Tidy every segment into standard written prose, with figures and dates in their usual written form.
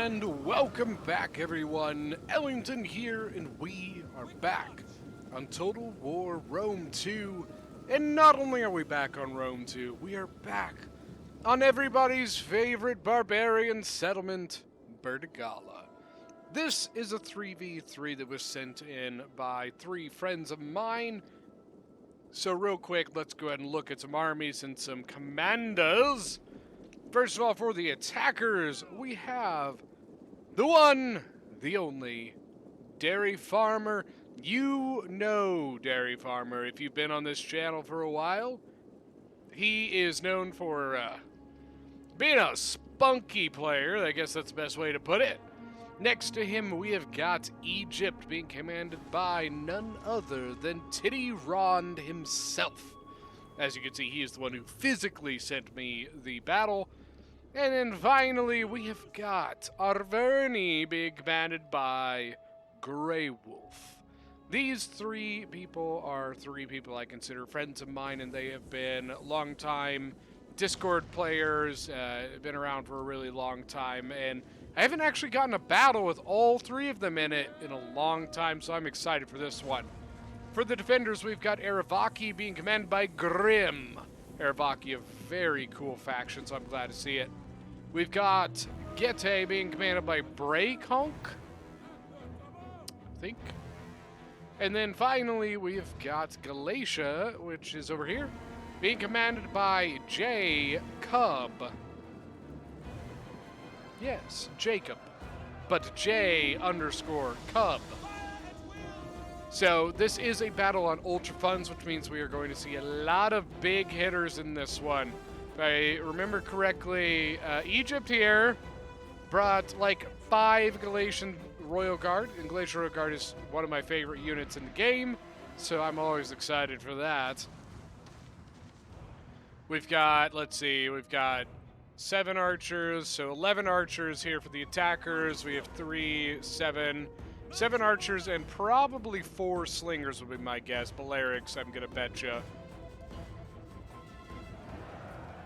And welcome back, everyone. Ellington here, and we are back on Total War Rome 2. And not only are we back on Rome 2, we are back on everybody's favorite barbarian settlement, Bertigala. This is a 3v3 that was sent in by three friends of mine. So real quick, let's go ahead and look at some armies and some commanders. First of all, for the attackers, we have the one, the only, Dairy Farmer. You know Dairy Farmer if you've been on this channel for a while. He is known for being a spunky player. I guess that's the best way to put it. Next to him, we have got Egypt, being commanded by none other than Titty Rond himself. As you can see, he is the one who physically sent me the battle. And then finally, we have got Arverni, being commanded by Grey Wolf. These three people are three people I consider friends of mine, and they have been long-time Discord players, been around for a really long time, and I haven't actually gotten a battle with all three of them in it in a long time, so I'm excited for this one. For the defenders, we've got Eravaki being commanded by Grim. Eravaki, a very cool faction, so I'm glad to see it. We've got Gete being commanded by Braykonk, I think. And then finally, we've got Galatia, which is over here, being commanded by J-Cub. Yes, Jacob, but J_Cub. So this is a battle on Ultra Funds, which means we are going to see a lot of big hitters in this one. If I remember correctly, Egypt here brought like 5 Galatian Royal Guard, and Galatian Royal Guard is one of my favorite units in the game, so I'm always excited for that. We've got, let's see, we've got 7 archers, so 11 archers here for the attackers. We have 7 archers, and probably 4 slingers would be my guess. Balearics, I'm gonna bet you.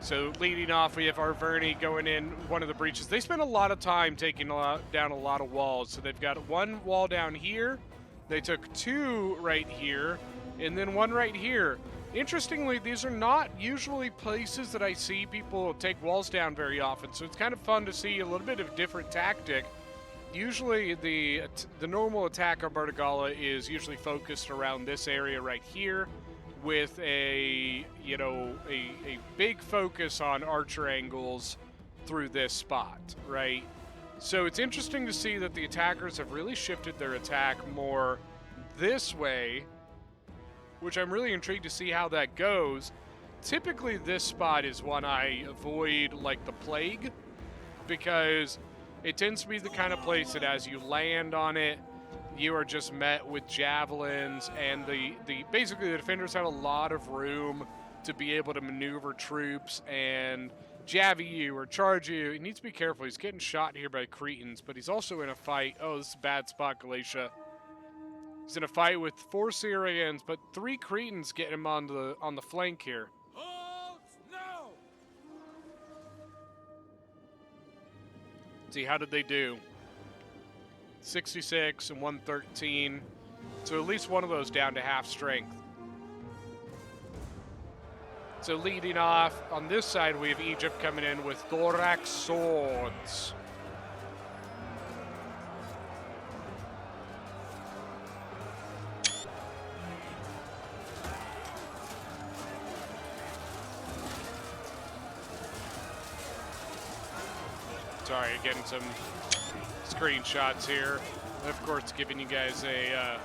So leading off, we have Arverni going in one of the breaches. They spent a lot of time taking down a lot of walls. So they've got 1 wall down here. They took 2 right here, and then 1 right here. Interestingly, these are not usually places that I see people take walls down very often, so it's kind of fun to see a little bit of a different tactic. Usually the normal attack on Bertigala is usually focused around this area right here, with a big focus on archer angles through this spot, right? So it's interesting to see that the attackers have really shifted their attack more this way, which I'm really intrigued to see how that goes. Typically this spot is one I avoid like the plague, because it tends to be the kind of place that as you land on it, you are just met with javelins, and basically the defenders have a lot of room to be able to maneuver troops and jab you or charge you. He needs to be careful. He's getting shot here by Cretans, but he's also in a fight. Oh, this is a bad spot, Galatia. He's in a fight with 4 Syrians, but 3 Cretans getting him on the flank here. Hold no! See, how did they do? 66 and 113. So at least one of those down to half strength. So leading off, on this side we have Egypt coming in with thorax swords. Sorry, getting some screenshots here. Of course, giving you guys a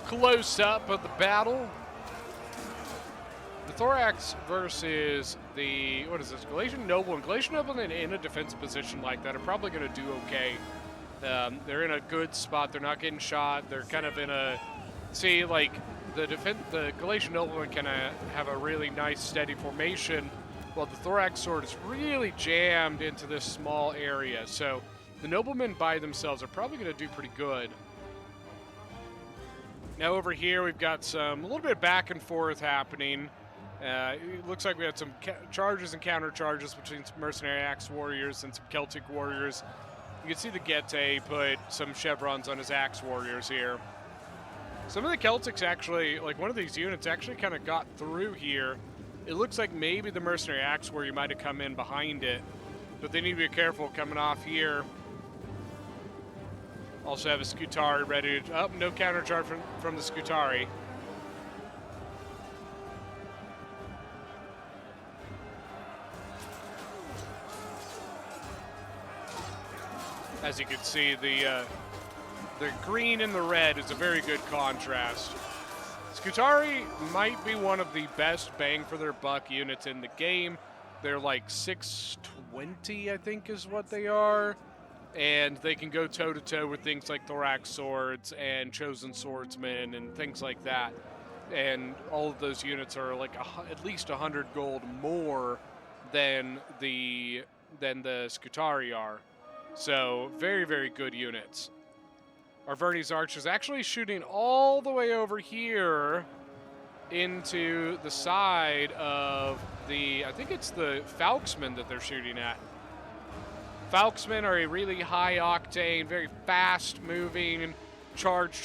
close-up of the battle. The Thorax versus the, what is this, Galatian Nobleman. Galatian Nobleman in a defensive position like that are probably going to do okay. They're in a good spot. They're not getting shot. They're kind of in a, see, like, the Galatian Nobleman can have a really nice, steady formation, while the Thorax Sword is really jammed into this small area. So the noblemen by themselves are probably going to do pretty good. Now over here we've got a little bit of back and forth happening. It looks like we had some charges and counter charges between some Mercenary Axe Warriors and some Celtic Warriors. You can see the Getae put some chevrons on his Axe Warriors here. Some of the Celtics actually, like one of these units actually kind of got through here. It looks like maybe the Mercenary Axe Warrior might have come in behind it, but they need to be careful coming off here. Also have a Scutari ready to, oh, no counter charge from the Scutari. As you can see, the green and the red is a very good contrast. Scutari might be one of the best bang for their buck units in the game. They're like 620, I think is what they are. And they can go toe-to-toe with things like Thorax Swords and Chosen Swordsmen and things like that. And all of those units are like at least 100 gold more than the Scutari are. So very, very good units. Arverni's Arch is actually shooting all the way over here into the side of the, I think it's the Falksmen that they're shooting at. Falksmen are a really high octane, very fast moving, charge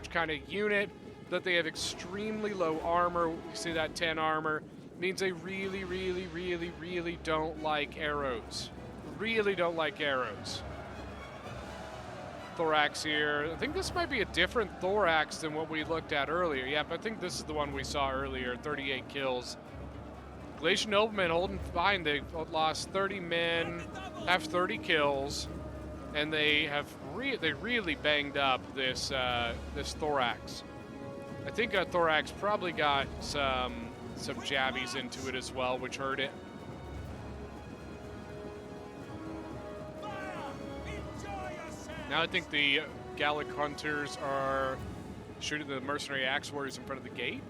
kind of unit, that they have extremely low armor. You see that 10 armor. Means they really, really, really, really don't like arrows. Really don't like arrows. Thorax here. I think this might be a different Thorax than what we looked at earlier. Yep, I think this is the one we saw earlier, 38 kills. Galatian Noblemen holding fine. They lost 30 men, have 30 kills, and they have really banged up this this Thorax. I think Thorax probably got some jabbies into it as well, which hurt it. Now I think the Gallic Hunters are shooting the Mercenary Axe Warriors in front of the gate.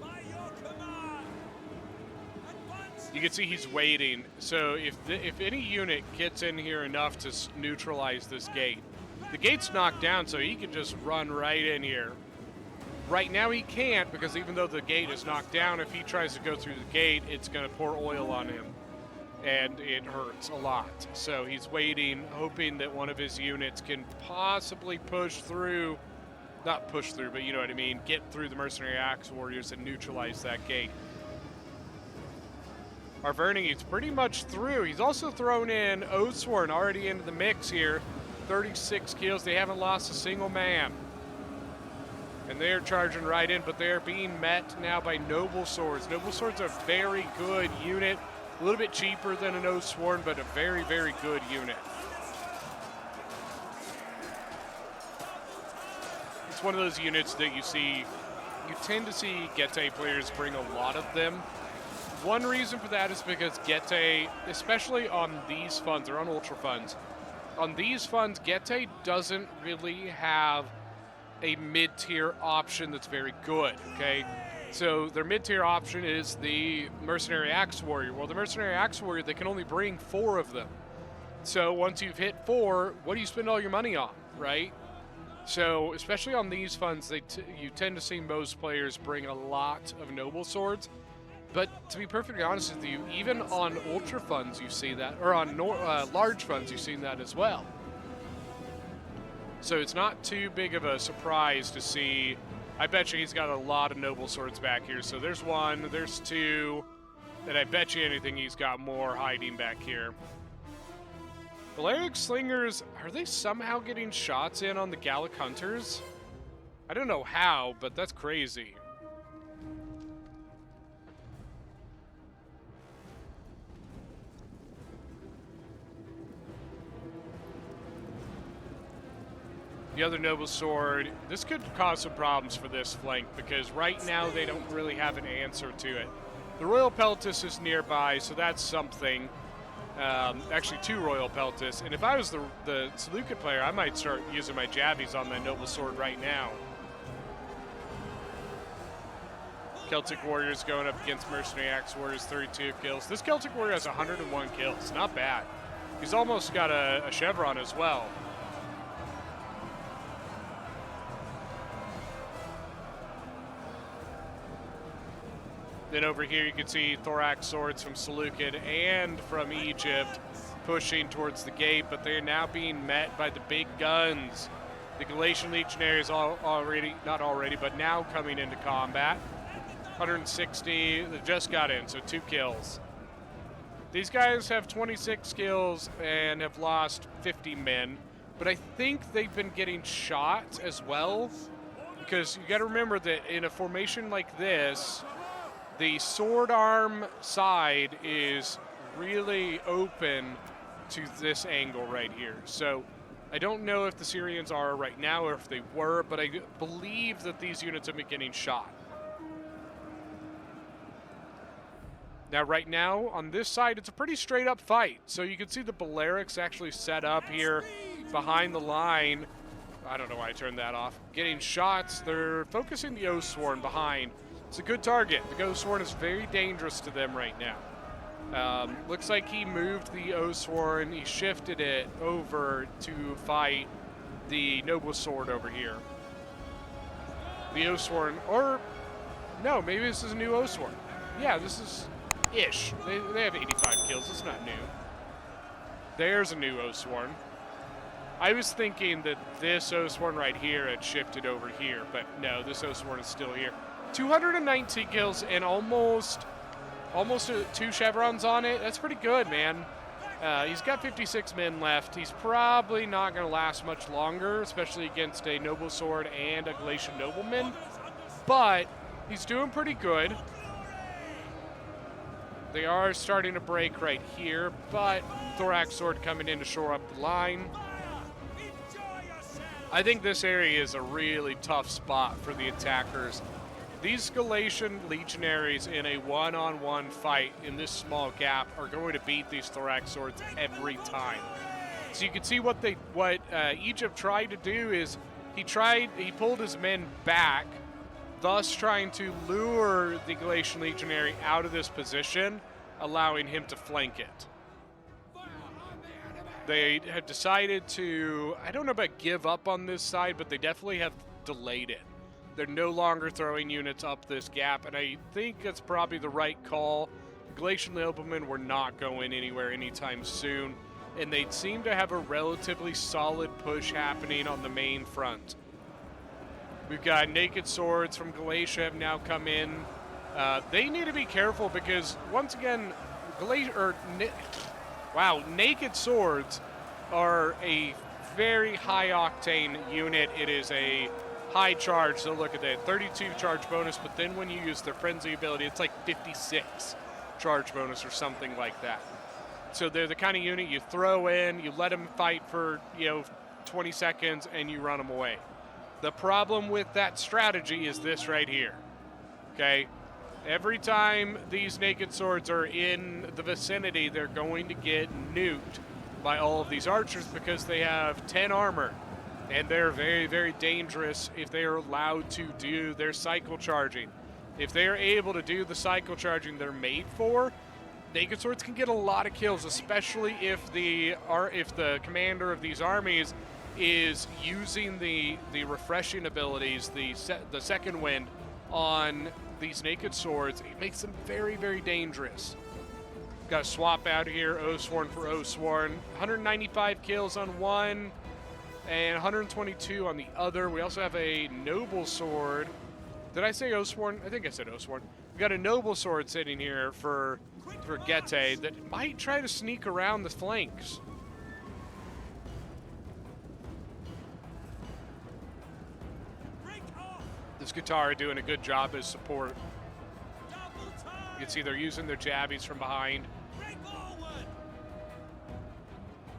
You can see he's waiting. So if any unit gets in here enough to neutralize this gate, the gate's knocked down, so he can just run right in here. Right now he can't, because even though the gate is knocked down, if he tries to go through the gate, it's going to pour oil on him. And it hurts a lot. So he's waiting, hoping that one of his units can possibly push through, not push through, but you know what I mean, get through the Mercenary Axe Warriors and neutralize that gate. Arverni, he's pretty much through. He's also thrown in Oathsworn already into the mix here. 36 kills, they haven't lost a single man. And they're charging right in, but they're being met now by Noble Swords. Noble Swords are a very good unit. A little bit cheaper than an Oathsworn, but a very, very good unit. It's one of those units that you tend to see Getae players bring a lot of them. One reason for that is because Getae, especially on these funds, or on Ultra funds, on these funds, Getae doesn't really have a mid-tier option that's very good, okay? So their mid-tier option is the Mercenary Axe Warrior. Well, the Mercenary Axe Warrior, they can only bring 4 of them. So once you've hit 4, what do you spend all your money on, right? So especially on these funds, you tend to see most players bring a lot of Noble Swords. But to be perfectly honest with you, even on Ultra funds you see that, or on large funds you've seen that as well. So it's not too big of a surprise to see. I bet you he's got a lot of Noble Swords back here. So there's 1, there's 2, and I bet you anything he's got more hiding back here. Balearic Slingers, are they somehow getting shots in on the Gallic Hunters? I don't know how, but that's crazy. The other Noble Sword, this could cause some problems for this flank, because right now they don't really have an answer to it. The Royal Peltis is nearby, so that's something. Actually 2 Royal Peltis, and if I was the Seleucid player, I might start using my jabbies on that Noble Sword right now. Celtic Warriors going up against Mercenary Axe Warriors, 32 kills. This Celtic Warrior has 101 kills, not bad. He's almost got a chevron as well. Then over here you can see thorax swords from Seleucid and from Egypt pushing towards the gate, but they're now being met by the big guns. The Galatian legionaries but now coming into combat. 160, they just got in, so 2 kills. These guys have 26 kills and have lost 50 men, but I think they've been getting shot as well, because you got to remember that in a formation like this, the sword arm side is really open to this angle right here. So I don't know if the Syrians are right now or if they were, but I believe that these units have been getting shot. Now, right now, on this side, it's a pretty straight-up fight. So you can see the Balearics actually set up here behind the line. I don't know why I turned that off. Getting shots. They're focusing the Oathsworn behind. It's a good target. The Oathsworn is very dangerous to them right now. Looks like he moved the Oathsworn. He shifted it over to fight the Noble Sword over here. The Oathsworn, or no, maybe this is a new Oathsworn. Yeah, this is ish. They have 85 kills. It's not new. There's a new Oathsworn. I was thinking that this Oathsworn right here had shifted over here, but no, this Oathsworn is still here. 219 kills and almost 2 chevrons on it. That's pretty good, man. He's got 56 men left. He's probably not going to last much longer, especially against a Noble Sword and a Galatian Nobleman. But he's doing pretty good. They are starting to break right here, but Thorax Sword coming in to shore up the line. I think this area is a really tough spot for the attackers. These Galatian legionaries in a one-on-one fight in this small gap are going to beat these Thorax Swords every time. So you can see what Egypt tried to do is he pulled his men back, thus trying to lure the Galatian legionary out of this position, allowing him to flank it. They have decided to, I don't know about give up on this side, but they definitely have delayed it. They're no longer throwing units up this gap, and I think it's probably the right call. Galatian noblemen were not going anywhere anytime soon, and they seem to have a relatively solid push happening on the main front. We've got naked swords from Galatia have now come in. They need to be careful because, once again, naked swords are a very high-octane unit. It is a high charge, so look at that, 32 charge bonus, but then when you use their frenzy ability, it's like 56 charge bonus or something like that. So they're the kind of unit you throw in, you let them fight for 20 seconds, and you run them away. The problem with that strategy is this right here, okay? Every time these naked swords are in the vicinity, they're going to get nuked by all of these archers because they have 10 armor. And they're very, very dangerous if they are allowed to do their cycle charging. If they are able to do the cycle charging they're made for, naked swords can get a lot of kills, especially if the commander of these armies is using the refreshing abilities, the second wind on these naked swords. It makes them very, very dangerous. Got to swap out here, Oathsworn for Oathsworn. 195 kills on one, and 122 on the other. We also have a Noble Sword. Did I say Oathsworn? I think I said Oathsworn. We got a Noble Sword sitting here for Getae that might try to sneak around the flanks. This Guitar doing a good job as support. You can see they're using their jabbies from behind.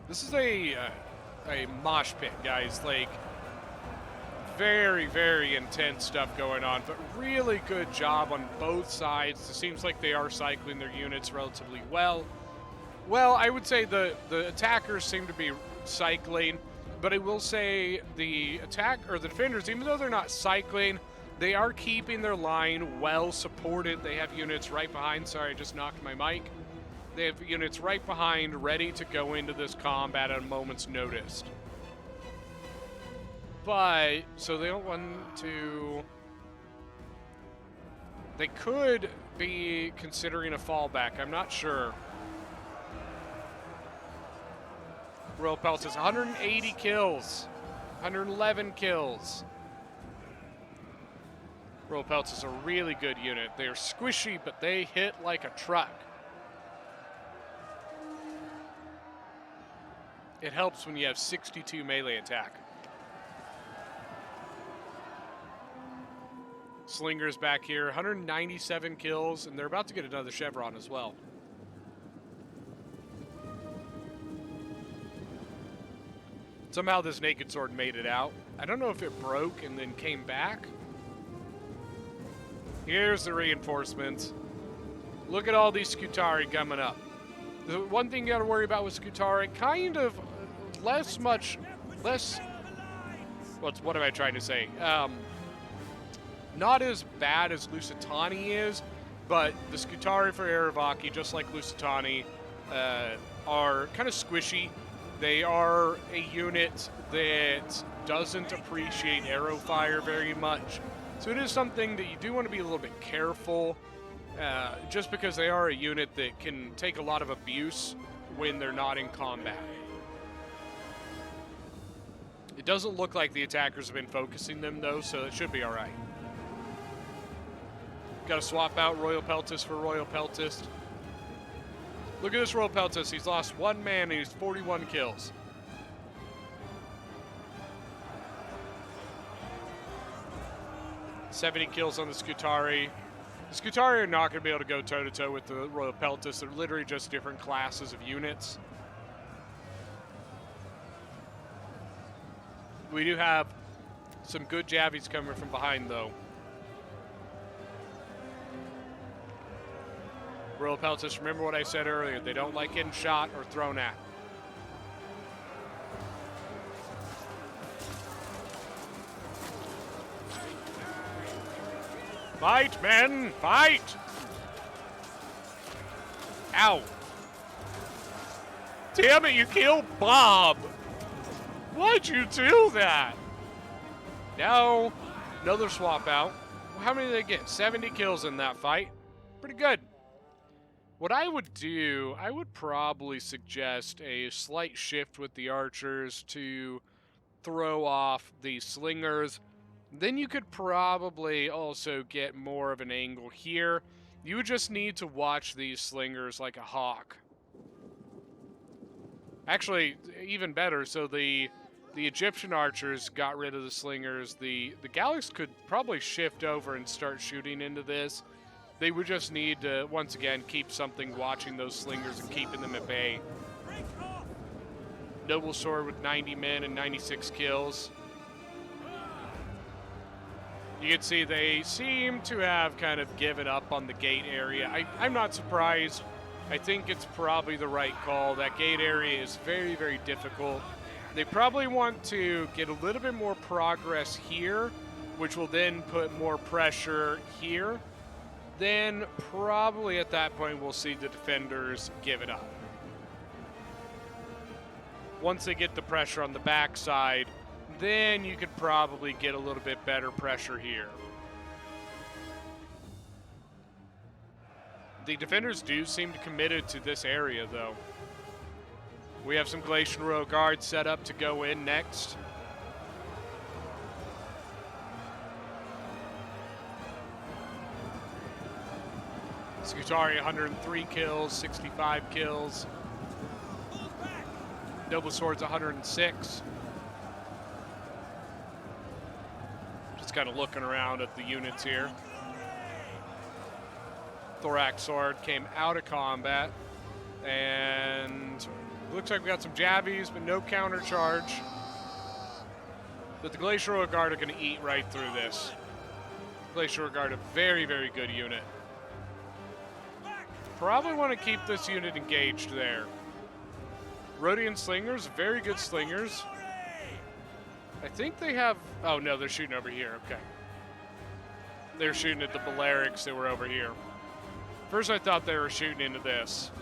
This is a mosh pit, guys. Like, very, very intense stuff going on, but really good job on both sides. It seems like they are cycling their units relatively well. Well, I would say the attackers seem to be cycling, but I will say the defenders, even though they're not cycling, they are keeping their line well supported. They have units right behind. Sorry, I just knocked my mic. They have units right behind, ready to go into this combat at a moment's notice. But, so they don't want to... They could be considering a fallback. I'm not sure. Royal Pelts is 180 kills. 111 kills. Royal Pelts is a really good unit. They're squishy, but they hit like a truck. It helps when you have 62 melee attack. Slingers back here, 197 kills, and they're about to get another chevron as well. Somehow this Naked Sword made it out. I don't know if it broke and then came back. Here's the reinforcements. Look at all these Skutari coming up. The one thing you gotta worry about with Skutari, kind of less, what am I trying to say? Not as bad as Lusitani is, but the Skutari for Aravaki, just like Lusitani, are kind of squishy. They are a unit that doesn't appreciate arrow fire very much. So it is something that you do want to be a little bit careful, just because they are a unit that can take a lot of abuse when they're not in combat. It doesn't look like the attackers have been focusing them, though, so it should be all right. Got to swap out Royal Peltist for Royal Peltist. Look at this Royal Peltist. He's lost one man and he's 41 kills. "70 kills on the Skutari. The Skutari are not going to be able to go toe-to-toe with the Royal Peltist. They're literally just different classes of units. We do have some good Javies coming from behind, though. Royal Peltist, remember what I said earlier. They don't like getting shot or thrown at. Fight, men! Fight! Ow. Damn it, you killed Bob! Why'd you do that? Now, another swap out. How many did they get? 70 kills in that fight. Pretty good. What I would do, I would probably suggest a slight shift with the archers to throw off the slingers. Then you could probably also get more of an angle here. You would just need to watch these slingers like a hawk. Actually, even better, so the Egyptian archers got rid of the slingers. The Gallics could probably shift over and start shooting into this. They would just need to, once again, keep something watching those slingers and keeping them at bay. Noble Sword with 90 men and 96 kills. You can see they seem to have kind of given up on the gate area. I'm not surprised. I think it's probably the right call. That gate area is very, very difficult. They probably want to get a little bit more progress here, which will then put more pressure here. Then probably at that point we'll see the defenders give it up. Once they get the pressure on the backside, then you could probably get a little bit better pressure here. The defenders do seem committed to this area, though. We have some Glacial Royal Guards set up to go in next. Skutari 103 kills, 65 kills. Noble Sword's 106. Just kind of looking around at the units here. Thorax Sword came out of combat. And looks like we got some Javies, but no counter charge. But the Glacial Royal Guard are going to eat right through this. Glacial Royal Guard, a very, very good unit. Probably want to keep this unit engaged there. Rhodian Slingers, very good slingers. I think they have... Oh, no, they're shooting over here. Okay. They're shooting at the Balearics that were over here. First, I thought they were shooting into this.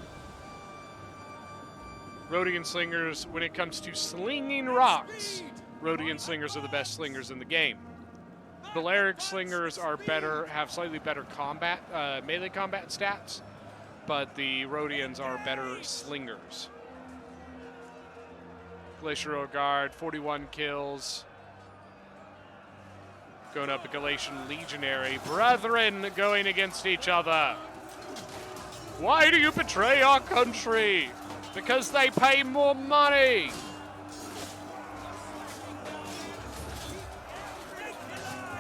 Rhodian Slingers, when it comes to slinging rocks, Rhodian Slingers are the best slingers in the game. Balearic slingers are better, have slightly better combat, melee combat stats, but the Rhodians are better slingers. Glacier Royal Guard, 41 kills. Going up a Galatian Legionary. Brethren going against each other. Why do you betray our country? Because they pay more money.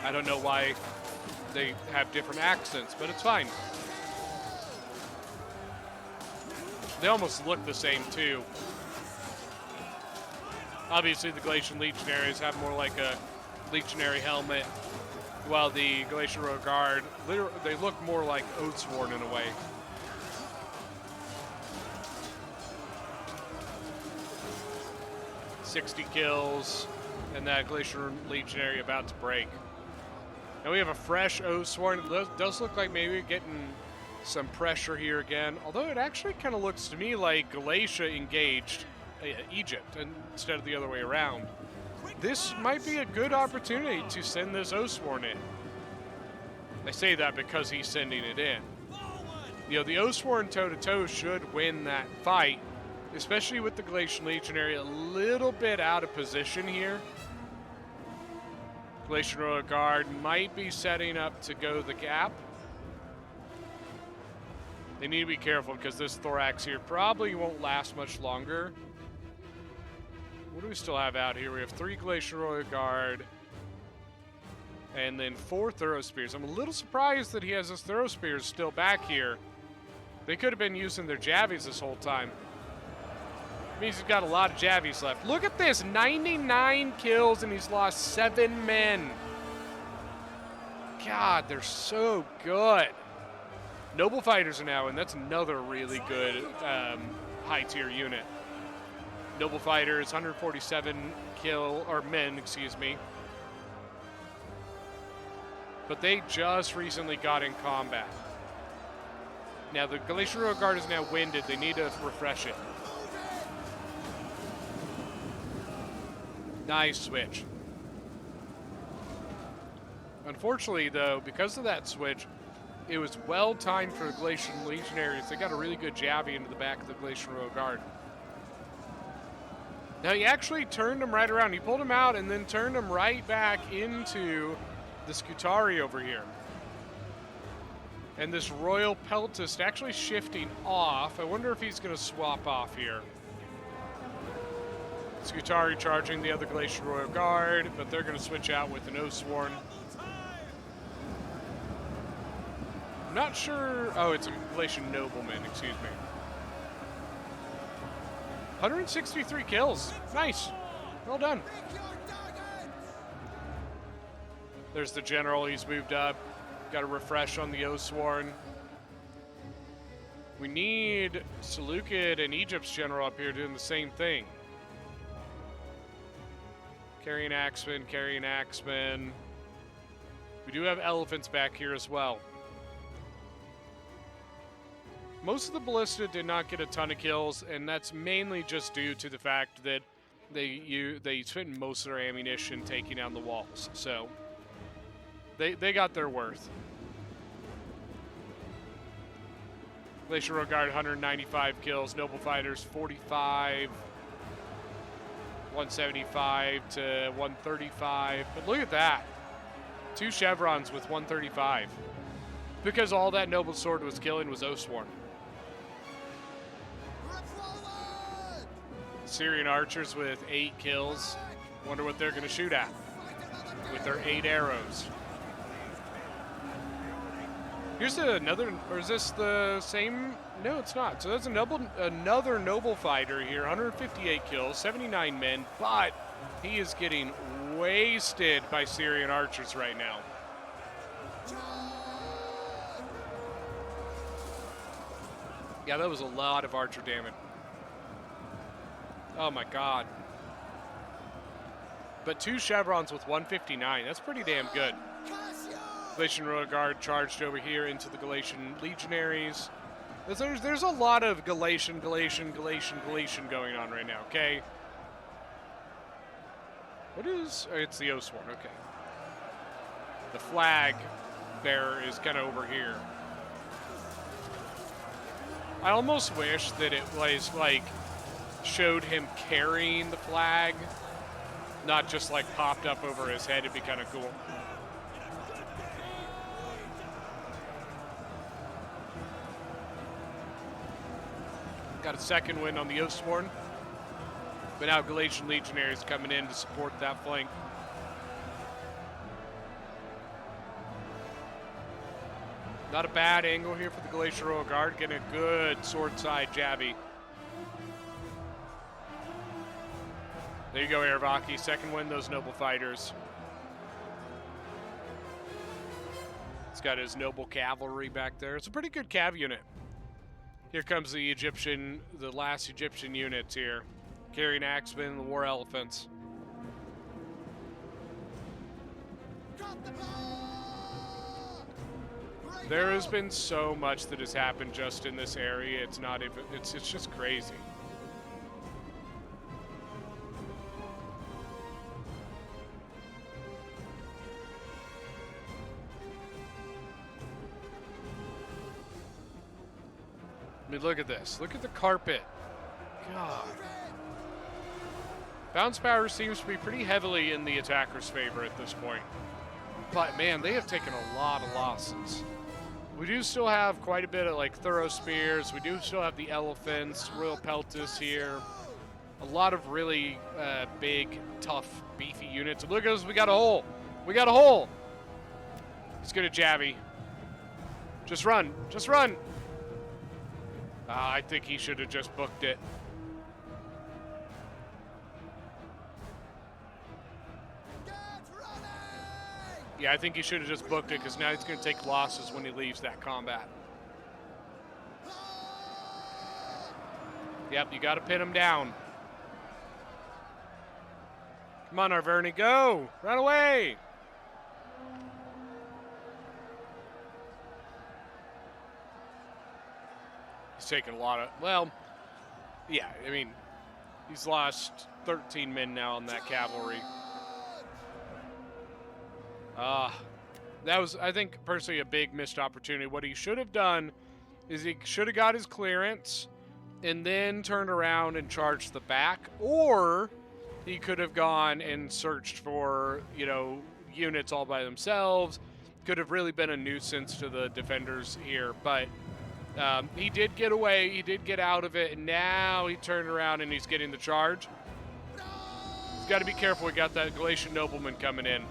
I don't know why they have different accents, but it's fine. They almost look the same, too. Obviously, the Galatian Legionaries have more like a legionary helmet, while the Galatian Royal Guard, they look more like Oathsworn in a way. "60 kills, and that Galatian Legionary about to break. Now we have a fresh Oathsworn. It does look like maybe we're getting some pressure here again, although it actually kind of looks to me like Galatia engaged Egypt instead of the other way around. This might be a good opportunity to send this Oathsworn in. I say that because he's sending it in. You know, the Oathsworn toe-to-toe should win that fight, especially with the Galatian Legionary a little bit out of position here. Galatian Royal Guard might be setting up to go the gap. They need to be careful because this Thorax here probably won't last much longer. What do we still have out here? We have 3 Galatian Royal Guard and then 4 Thorough Spears. I'm a little surprised that he has his Thorough Spears still back here. They could have been using their Javies this whole time. Means he's got a lot of Javies left. Look at this, 99 kills and he's lost 7 men. God, they're so good. Noble Fighters are now, and that's another really good high tier unit. Noble Fighters, 147 men, excuse me. But they just recently got in combat. Now the Galatian Royal Guard is now winded. They need to refresh it. Nice switch. Unfortunately, though, because of that switch, it was well timed for the Galatian Legionaries. They got a really good Javi into the back of the Galatian Royal Guard. Now, he actually turned him right around. He pulled him out and then turned him right back into the Scutari over here. And this Royal Peltist actually shifting off. I wonder if he's going to swap off here. Scutari charging the other Galatian Royal Guard, but they're going to switch out with an Oathsworn. I'm not sure. Oh, it's a Galatian Nobleman, excuse me. 163 kills. Nice. Well done. There's the general. He's moved up. Got a refresh on the Oathsworn. We need Seleucid and Egypt's general up here doing the same thing. Carrying Axeman, carrying Axeman. We do have elephants back here as well. Most of the Ballista did not get a ton of kills, and that's mainly just due to the fact that they spent most of their ammunition taking down the walls. So they got their worth. Glacier Royal Guard, 195 kills. Noble Fighters, 45. 175 to 135. But look at that. 2 chevrons with 135. Because all that Noble Sword was killing was Oathsworn. Syrian archers with 8 kills. Wonder what they're going to shoot at with their 8 arrows. Here's another, or is this the same? No, it's not. So that's another Noble Fighter here, 158 kills, 79 men, but he is getting wasted by Syrian archers right now. Yeah, that was a lot of archer damage. Oh my god. But 2 chevrons with 159, that's pretty damn good. Galatian Royal Guard charged over here into the Galatian Legionaries. There's a lot of Galatian going on right now, okay? What is... Oh, it's the Oathsworn, okay. The flag bearer is kind of over here. I almost wish that it was like showed him carrying the flag, not just like popped up over his head. It'd be kind of cool. Got a second win on the Oathsworn, but now Galatian Legionaries coming in to support that flank. Not a bad angle here for the Glacier Royal Guard, getting a good sword side jabby. There you go, Airvaki. Second win, those noble fighters. He's got his noble cavalry back there. It's a pretty good cav unit. Here comes the last Egyptian units here. Carrying axemen and the war elephants. There has been so much that has happened just in this area. It's not even, it's just crazy. I mean, look at this. Look at the carpet. God. Bounce power seems to be pretty heavily in the attacker's favor at this point. But, man, they have taken a lot of losses. We do still have quite a bit of, like, thorough spears. We do still have the elephants, Royal Peltis here. A lot of really big, tough, beefy units. Look at us, we got a hole. We got a hole. He's good at Javi. Just run. Just run. I think he should have just booked it. Yeah, I think he should have just booked it because now he's going to take losses when he leaves that combat. Yep, you got to pin him down. Come on, Arverni, go! Run away! He's taken a lot of, well, yeah, I mean, he's lost 13 men now on that cavalry. That was, I think, personally a big missed opportunity. What he should have done is he should have got his clearance and then turned around and charged the back, or he could have gone and searched for, you know, units all by themselves. Could have really been a nuisance to the defenders here, but he did get away. He did get out of it, and now he turned around and he's getting the charge. He's got to be careful. We got that Galatian nobleman coming in.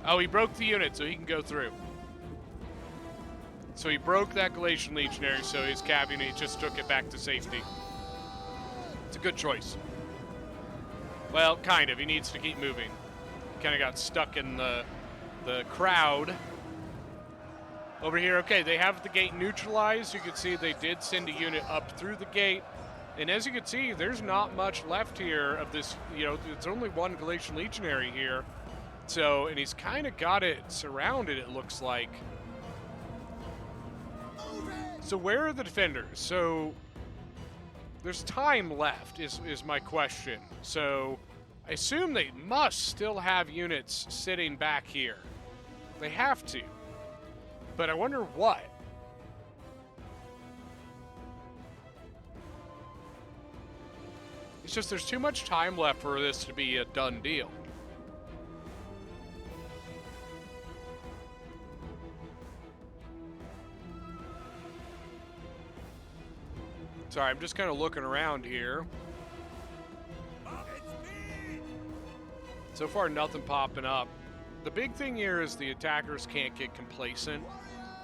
Oh, he broke the unit, so he can go through. So he broke that Galatian legionary, so his cav unit just took it back to safety. It's a good choice. Well, kind of. He needs to keep moving. He kind of got stuck in the crowd. Over here, okay, they have the gate neutralized. You can see they did send a unit up through the gate. And as you can see, there's not much left here of this, you know, it's only one Galatian legionary here. So, and he's kind of got it surrounded, it looks like. So where are the defenders? So there's time left is my question. So I assume they must still have units sitting back here. They have to. But I wonder what. It's just there's too much time left for this to be a done deal. Sorry, I'm just kind of looking around here. So far, nothing popping up. The big thing here is the attackers can't get complacent.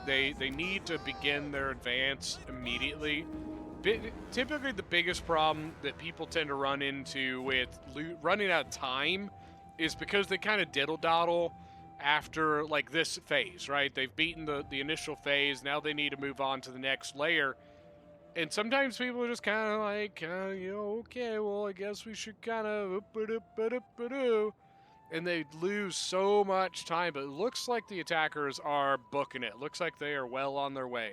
They need to begin their advance immediately. Typically, the biggest problem that people tend to run into with running out of time is because they kind of diddle-daddle after, like, this phase, right? They've beaten the initial phase. Now they need to move on to the next layer. And sometimes people are just kind of like, you know, okay, well, I guess we should kind of, and they lose so much time. But it looks like the attackers are booking it. Looks like they are well on their way.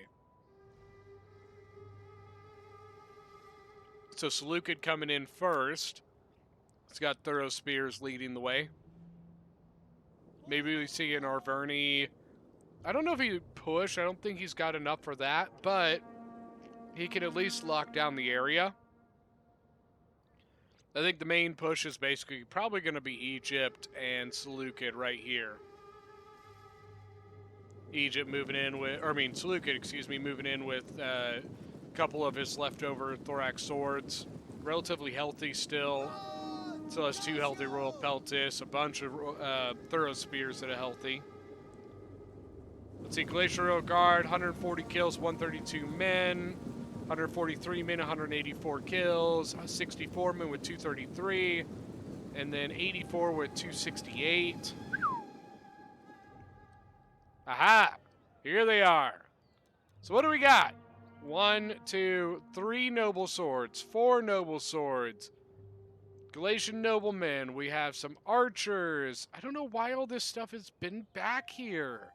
So Seleucid coming in first. It's got thorough spears leading the way. Maybe we see an Arverni. I don't know if he push. I don't think he's got enough for that, but he can at least lock down the area. I think the main push is basically probably going to be Egypt and Seleucid right here. Egypt moving in with, or I mean Seleucid, excuse me, moving in with a couple of his leftover thorax swords. Relatively healthy still. Still has 2 healthy Royal Peltis, a bunch of Thorough Spears that are healthy. Let's see, Glacial Royal Guard, 140 kills, 132 men. 143 men, 184 kills. 64 men with 233. And then 84 with 268. Aha! Here they are. So what do we got? 1, 2, 3 noble swords, 4 noble swords, Galatian noblemen. We have some archers. I don't know why all this stuff has been back here.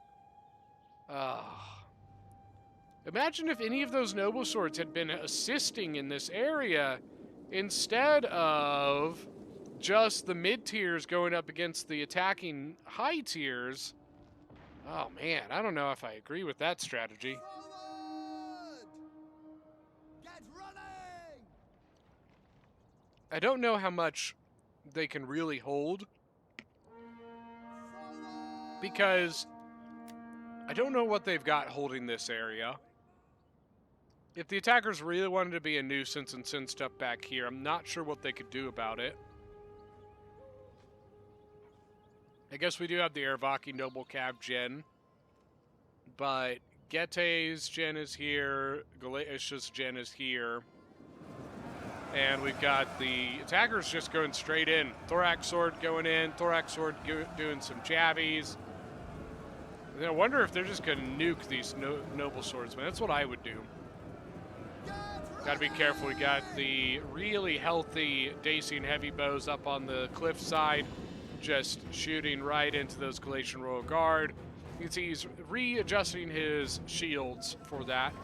Imagine if any of those noble swords had been assisting in this area instead of just the mid tiers going up against the attacking high tiers. Oh man, I don't know if I agree with that strategy. I don't know how much they can really hold, because I don't know what they've got holding this area. If the attackers really wanted to be a nuisance and send stuff back here, I'm not sure what they could do about it. I guess we do have the Aravaki Noble Cav gen, but Gete's gen is here, Galatia's gen is here. And we've got the attackers just going straight in. Thorax Sword going in. Thorax Sword doing some jabbies. And I wonder if they're just going to nuke these noble swordsmen. That's what I would do. Got to be careful. We got the really healthy Dacian heavy bows up on the cliff side, just shooting right into those Galatian Royal Guard. You can see he's readjusting his shields for that.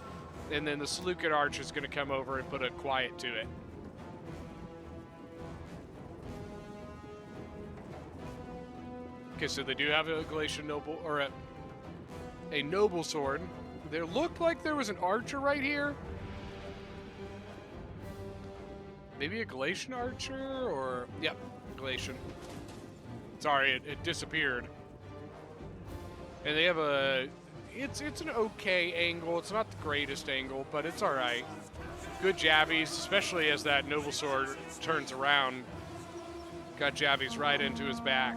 And then the Seleucid Arch is going to come over and put a quiet to it. Okay, so they do have a Galatian noble, or a noble sword. There looked like there was an archer right here. Maybe a Galatian archer, or... Yep, Galatian. Sorry, it disappeared. And they have a... It's an okay angle. It's not the greatest angle, but it's alright. Good jabbies, especially as that noble sword turns around. Got jabbies right into his back.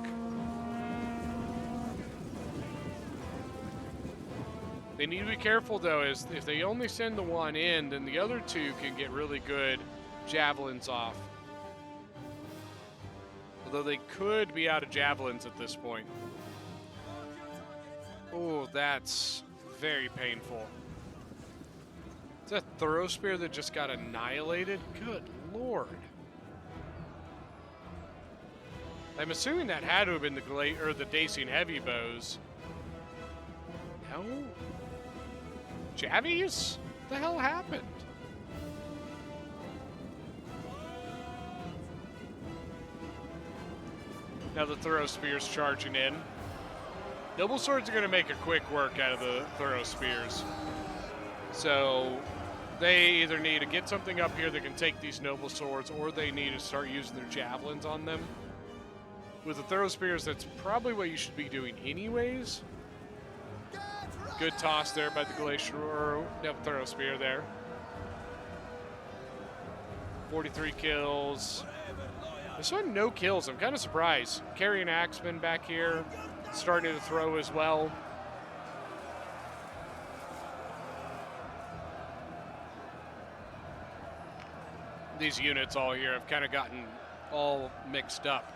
They need to be careful, though, is if they only send the one in, then the other two can get really good javelins off. Although they could be out of javelins at this point. Oh, that's very painful. Is that Thorough Spear that just got annihilated? Good lord. I'm assuming that had to have been the Dacian heavy bows. No? Jabbies? What the hell happened? Now the Thorough Spear's charging in. Noble Swords are going to make a quick work out of the Thorough Spears. So they either need to get something up here that can take these Noble Swords, or they need to start using their javelins on them. With the Thorough Spears, that's probably what you should be doing anyways. Good toss there by the Glacier, or Thorough Spear there. 43 kills. This one, no kills. I'm kind of surprised. Carrying Axeman back here, starting to throw as well. These units all here have kind of gotten all mixed up.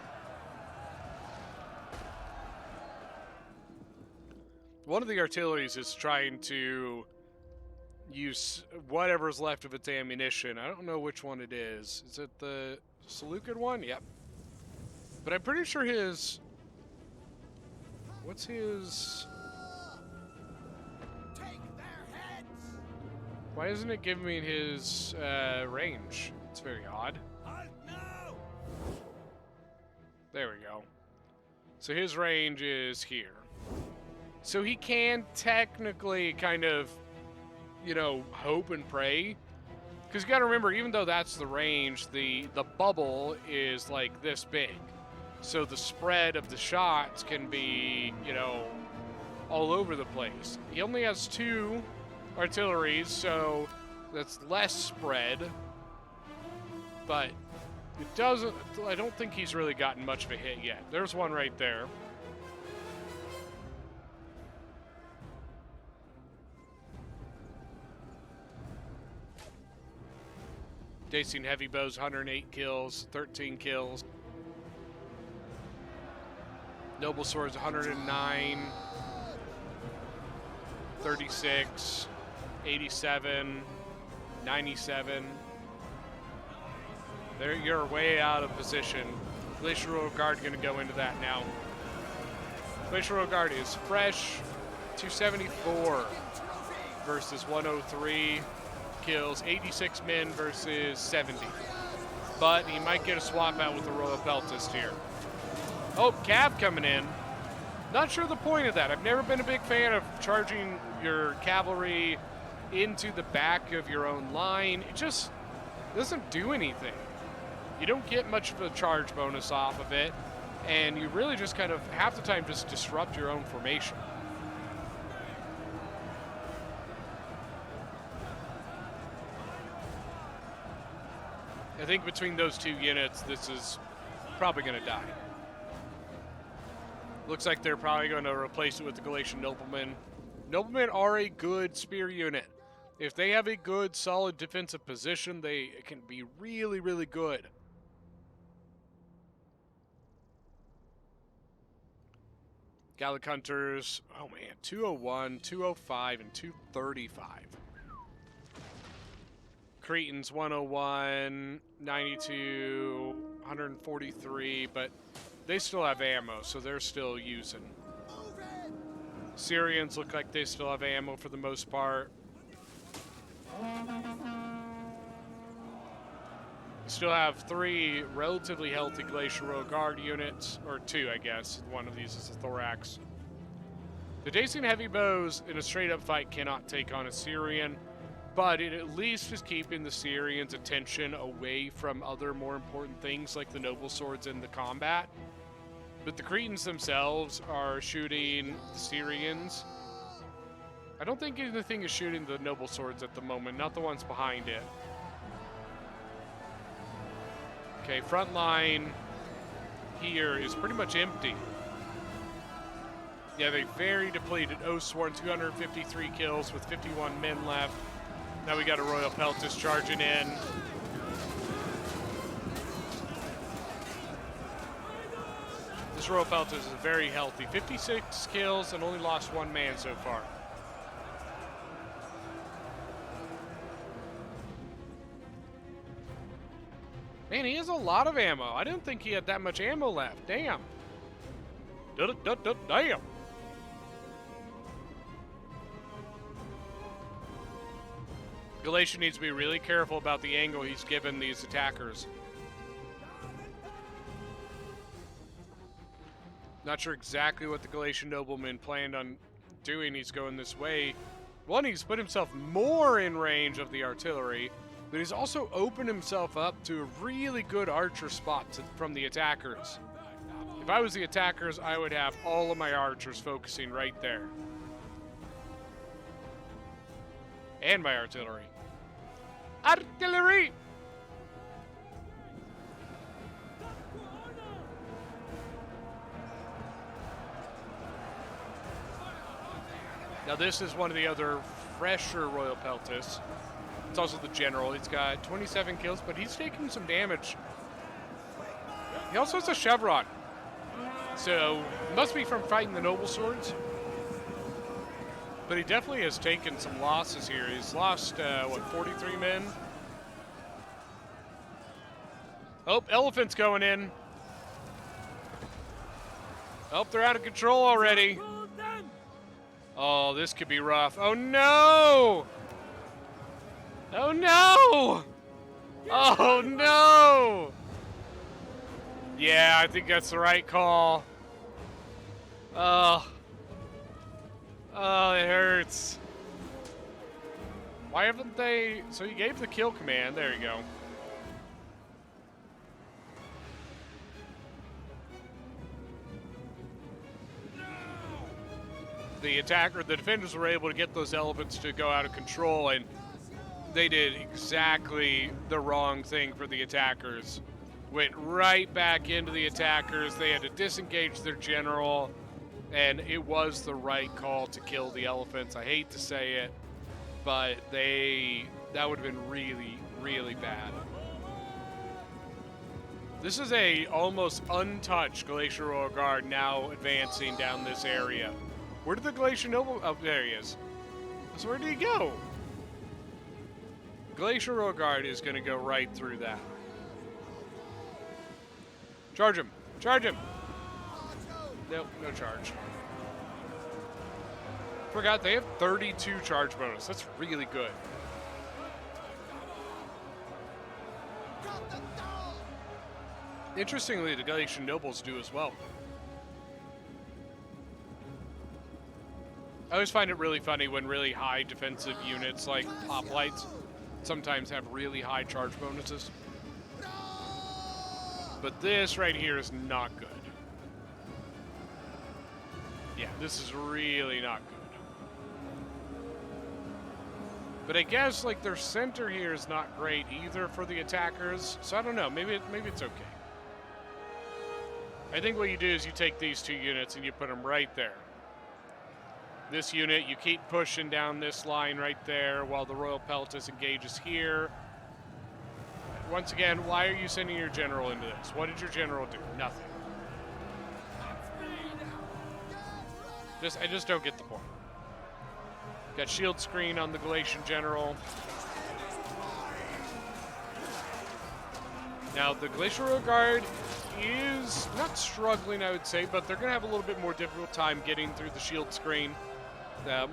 One of the artilleries is trying to use whatever's left of its ammunition. I don't know which one it is. Is it the Seleucid one? Yep. But I'm pretty sure his... What's his... Take their heads. Why isn't it giving me his range? It's very odd. No. There we go. So his range is here. So he can technically kind of, you know, hope and pray. Because you got to remember, even though that's the range, the bubble is like this big. So the spread of the shots can be, you know, all over the place. He only has 2 artilleries, so that's less spread. But it doesn't, I don't think he's really gotten much of a hit yet. There's one right there. Dacian Heavy Bows, 108 kills, 13 kills. Noble Swords, 109, 36, 87, 97. There, you're way out of position. Glacier Royal Guard going to go into that now. Glacier Royal Guard is fresh, 274 versus 103. Kills 86 men versus 70. But he might get a swap out with the Royal Peltist here. Oh, Cav coming in. Not sure the point of that. I've never been a big fan of charging your cavalry into the back of your own line. It just doesn't do anything. You don't get much of a charge bonus off of it, and you really just kind of half the time just disrupt your own formation. I think between those 2 units, this is probably going to die. Looks like they're probably going to replace it with the Galatian Noblemen. Noblemen are a good spear unit. If they have a good, solid defensive position, they can be really, really good. Gallic Hunters, oh man, 201, 205, and 235. Cretans, 101, 92, 143, but they still have ammo, so they're still using. Syrians look like they still have ammo for the most part. Still have 3 relatively healthy Glacier Royal Guard units, or 2, I guess. One of these is a Thorax. The Dacian Heavy Bows in a straight-up fight cannot take on a Syrian, but it at least is keeping the Syrians' attention away from other more important things like the Noble Swords in the combat. But the Cretans themselves are shooting the Syrians. I don't think anything is shooting the Noble Swords at the moment, not the ones behind it. Okay, front line here is pretty much empty. Yeah, they very depleted. Oathsworn, 253 kills with 51 men left. Now we got a Royal Peltist charging in. This Royal Peltist is very healthy. 56 kills and only lost 1 man so far. Man, he has a lot of ammo. I didn't think he had that much ammo left. Damn. Damn. Galatian needs to be really careful about the angle he's given these attackers. Not sure exactly what the Galatian nobleman planned on doing. He's going this way. One, he's put himself more in range of the artillery, but he's also opened himself up to a really good archer spot from the attackers. If I was the attackers, I would have all of my archers focusing right there. And my artillery. Artillery! Now this is one of the other fresher Royal Peltists. It's also the general. He's got 27 kills, but he's taking some damage. He also has a chevron. So, must be from fighting the Noble Swords. But he definitely has taken some losses here. He's lost, 43 men? Oh, elephants going in. Oh, they're out of control already. Oh, this could be rough. Oh, no! Oh, no! Oh, no! Yeah, I think that's the right call. Oh. Oh, it hurts. Why haven't they... So you gave the kill command. There you go. The defenders were able to get those elephants to go out of control, and they did exactly the wrong thing for the attackers. Went right back into the attackers. They had to disengage their general, and it was the right call to kill the elephants. I hate to say it, but that would have been really, really bad. This is a almost untouched Glacier Royal Guard now advancing down this area. Where did the Glacier Noble... Oh, there he is. So where did he go? Glacier Royal Guard is going to go right through that. Charge him! Charge him! Nope, no charge. Forgot they have 32 charge bonus. That's really good. Interestingly, the Galatian Nobles do as well. I always find it really funny when really high defensive units like Hoplites sometimes have really high charge bonuses. But this right here is not good. Yeah, this is really not good. But I guess like their center here is not great either for the attackers. So I don't know, maybe it's okay. I think what you do is you take these two units and you put them right there. This unit, you keep pushing down this line right there while the Royal Peltis engages here. Once again, why are you sending your general into this? What did your general do? Nothing. I just don't get the point. Got shield screen on the Galatian general. Now, the Glacier Royal Guard is not struggling, I would say, but they're going to have a little bit more difficult time getting through the shield screen.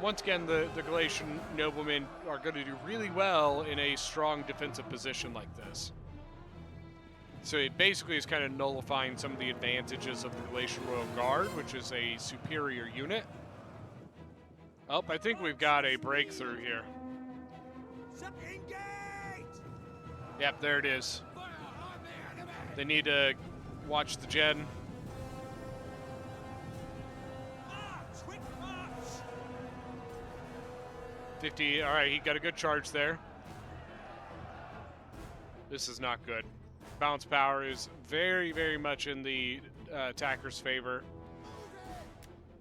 Once again, the Galatian noblemen are going to do really well in a strong defensive position like this. So it basically is kind of nullifying some of the advantages of the Galatian Royal Guard, which is a superior unit. Oh, I think we've got a breakthrough here. Yep, there it is. They need to watch the gen. All right, he got a good charge there. This is not good. Bounce power is very, very much in the attacker's favor.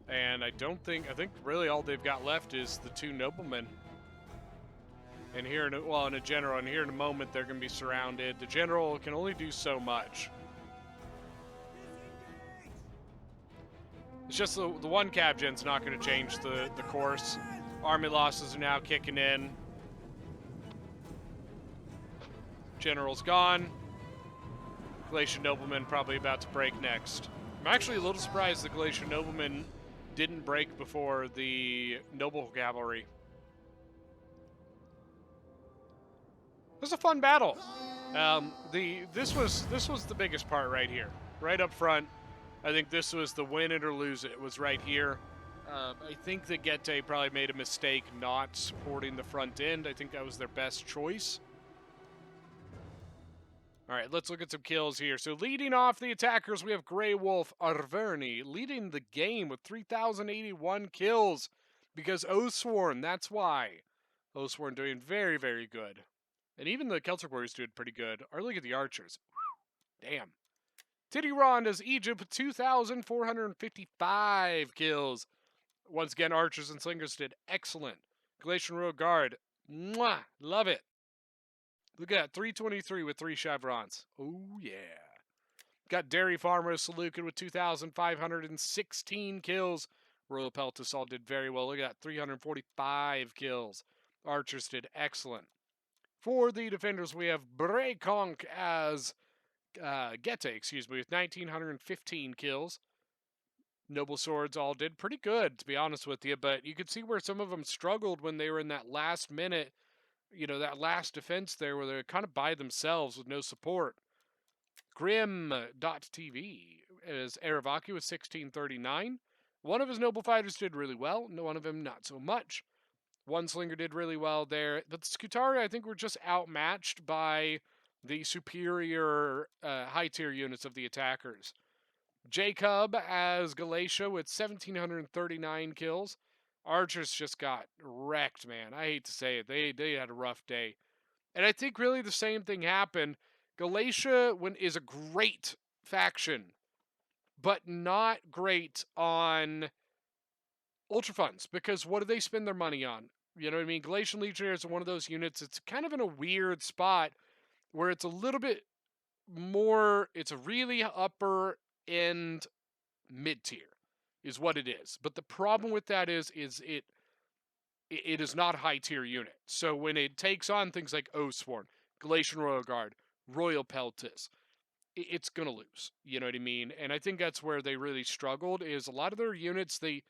And I think really all they've got left is the two noblemen. And here, in a general, and here in a moment they're going to be surrounded. The general can only do so much. It's just the one cab gen's not going to change the course. Army losses are now kicking in. General's gone. Galatian nobleman probably about to break next. I'm actually a little surprised the Galatian nobleman didn't break before the noble cavalry. It was a fun battle. This was the biggest part right here, right up front. I think this was the win it or lose it. It was right here. I think that Getae probably made a mistake not supporting the front end. I think that was their best choice. All right, let's look at some kills here. So leading off the attackers, we have Grey Wolf Arverni leading the game with 3,081 kills because Oathsworn, that's why. Oathsworn doing very, very good. And even the Celtic Warriors doing pretty good. Or look at the archers. Damn. Titty Ron does Egypt with 2,455 kills. Once again, archers and slingers did excellent. Galatian Royal Guard, mwah, love it. Look at that, 323 with 3 chevrons. Oh, yeah. Got Dairy Farmer Seleucid with 2,516 kills. Royal Peltis all did very well. Look at that, 345 kills. Archers did excellent. For the defenders, we have Brekonk as Getae, with 1,915 kills. Noble Swords all did pretty good, to be honest with you, but you could see where some of them struggled when they were in that last minute, that last defense there where they're kind of by themselves with no support. Grim.TV is Aravaki with 1,639. One of his noble fighters did really well, one of them not so much. One slinger did really well there, but the Scutari, I think, were just outmatched by the superior high tier units of the attackers. Jacob as Galatia with 1,739 kills. Archers just got wrecked, man. I hate to say it. They had a rough day. And I think really the same thing happened. Galatia is a great faction, but not great on Ultra Funds, because what do they spend their money on? You know what I mean? Galatian Legionnaires are one of those units. It's kind of in a weird spot where it's a little bit more, it's a really upper end mid tier, is what it is. But the problem with that is it is not a high tier unit. So when it takes on things like Oathsworn, Galatian Royal Guard, Royal Peltis, it's gonna lose. You know what I mean? And I think that's where they really struggled. Is a lot of their units they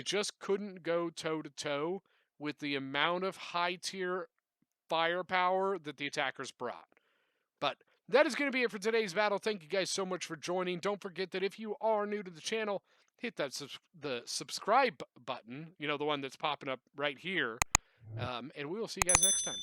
just couldn't go toe to toe with the amount of high tier firepower that the attackers brought. But that is going to be it for today's battle. Thank you guys so much for joining. Don't forget that if you are new to the channel, hit that the subscribe button, you know, the one that's popping up right here. And we will see you guys next time.